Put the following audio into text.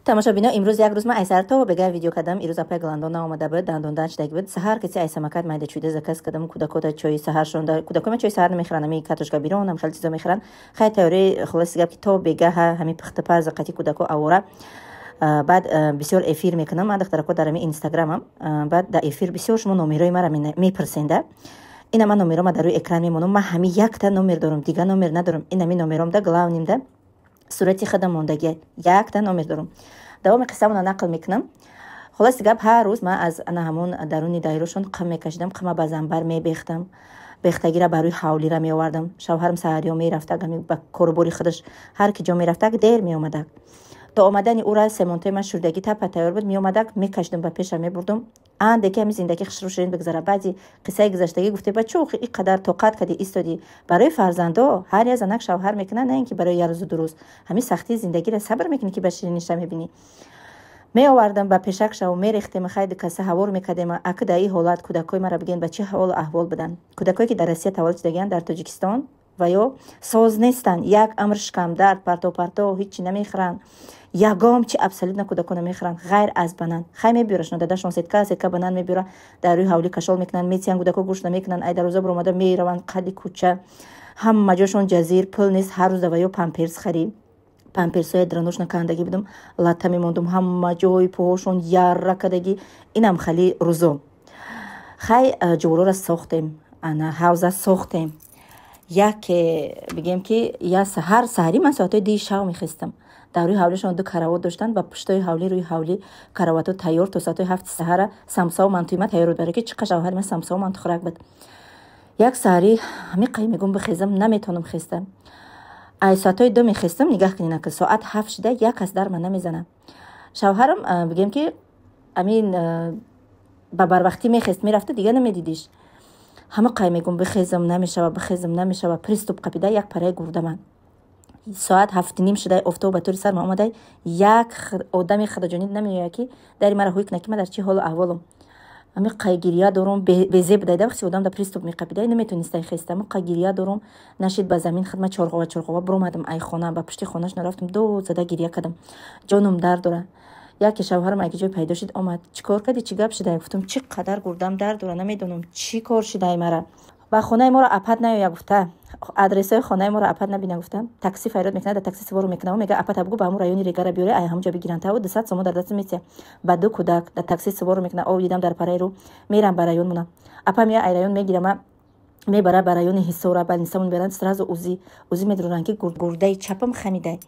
тамошобино имрӯз як рӯз ман айсарто бега видео кардам. ирӯз апай галандон наомада буд, дандондан шидаги буд. саҳар киси айсамакат майда чуйда заказ кардам. кӯдакота чойи саҳар шонда. кӯдакома чойи саҳар намехӯранд, ами картошка бирон, ам хеле чизо мехӯранд. хай тайёри хулоси гап ки то бегаҳа ҳами пухтапар зақати кӯдако авора. баъд бисёр эфир мекунам. ман духтарако дар ами инстаграмам. баъд дар эфир бисёр шумо номерои мара мепурсенда. ина ман номерома дар рӯи экран мемонам. ман ҳами якта номер дорам, дига номер надорам. ин ами номером да главнимда сурати худам мондагӣ якта номер дорам. давоми қиссамона нақл мекунам. хулоси гап ҳар рӯз ман аз ана ҳамон даруни дайрошон қим мекашидам. қима ба занбар мебехтам. бехтагира ба рӯи ҳавлира меовардам. шавҳарам саҳарё мерафтаг, ба корубори худаш ҳар ки ҷо мерафтаг дер меомадак. то омадани ӯра семонтои ман шӯрдагӣ тапа тайёр буд. меомадак мекашидам, ба пешам мебурдам. анде ки ҳами зиндагӣ хушрӯ ширин бигзара. баъди қиссаи гузаштагӣ гуфте бачӯ ин қадар тоқат кади истоди барои фарзандо. ҳар як занак шавҳар мекунад, на ин ки барои як рӯзу ду рӯз. ҳами сахтии зиндагиро сабр мекунӣ ки ба шириниша мебинӣ. меовардам ба пешакшав мерехтем, хайди каса ҳавор мекардем. аки дар ин ҳолат кӯдакои мара бигӯен ба чӣ ҳолу аҳвол буданд. кӯдакое ки дар Россия таваллуд шудагиянд, дар Тоҷикистон ва ё соз нестанд. як амр шикамдард, парто ҳичи намехӯранд. ягом чи абсолютно кӯдакон намехӯранд ғайр аз банан. хай мебиёрашон дадашон сетка банан мебиёра, дар рӯи ҳавлӣ кашол мекунанд, метиҳанд кӯдако гӯш намекунанд. ай дар рӯза баромада мераванд қади кӯча. ҳама ҷошон ҷазир, пул нест. ҳар рӯза ва ё памперс харид. памперсои дранӯш накандагӣ будам. латта мемондум, ҳама ҷои пӯҳошон ярра кардагӣ. инам хали рӯзо. хай ҷуворора сохтем, ана ҳавза сохтем. яке бигем ки я саҳар саҳарӣ ман соатҳои 2 мехистам. дар рӯи ҳавлишон 2 каравот доштанд. ба пуштои ҳавлӣ рӯи ҳавлӣ каравато тайёр то соатҳои 7 саҳара самсаву мантуима тайёр буд. барое ки чӣ қашавҳари ман самсаву манту хӯрак буд. як саҳарӣ ҳами қай мегӯм бихезам, наметонам хеста. ай соатҳои 2 мехестам. нигаҳ кунед ки соат 7 шуда як кас дар ман намезанад. шавҳарам бигем ки амин ба барвақтӣ мехест, мерафта дига намедидиш. ҳама қай мегӯм бихезам, намешава. приступ қапида як параи гурдаман. соат 7:30 шуда офтоб ба тӯри сарма омада. як одами хадаҷонид намеояд ки дари мара ҳуй кунад ки ман дар чӣ ҳолу аҳволам. ами қай гирия дорум, безеб дайда вақти одам да приступ меқапида наметонистай хеста. ами қай гирия дорум, нашид ба замин хидмат чорғова буромадам. ай хона ба пушти хонаш нарафтам, дод зада гирия кардам. ҷонум дард дора. яке шавҳарам аги ҷой пайдо шид омад. чӣ кор кардӣ, чӣ гап шуда? гуфтам чӣ қадар гурдам дард дора, намедонам чӣ кор шудаи мара. ба хонаи моро апат наёя гуфта. адресои хонаи моро апат набина гуфта. такси файрод мекунад, такси савор мекунам. мега апат абгу ба ҳамун райони регара биёре, ай ҳамҷа бигиранд. та 200 сом дар даст метия. ба ду кӯдак дар такси савор мекунам. ов дидам дар параи рӯ мерам ба район мунам. апа мея ай район мегирама, мебара ба райони ҳисора. ба нисамон беранд сразу узи медуранд ки гурдаи чапам хамидай.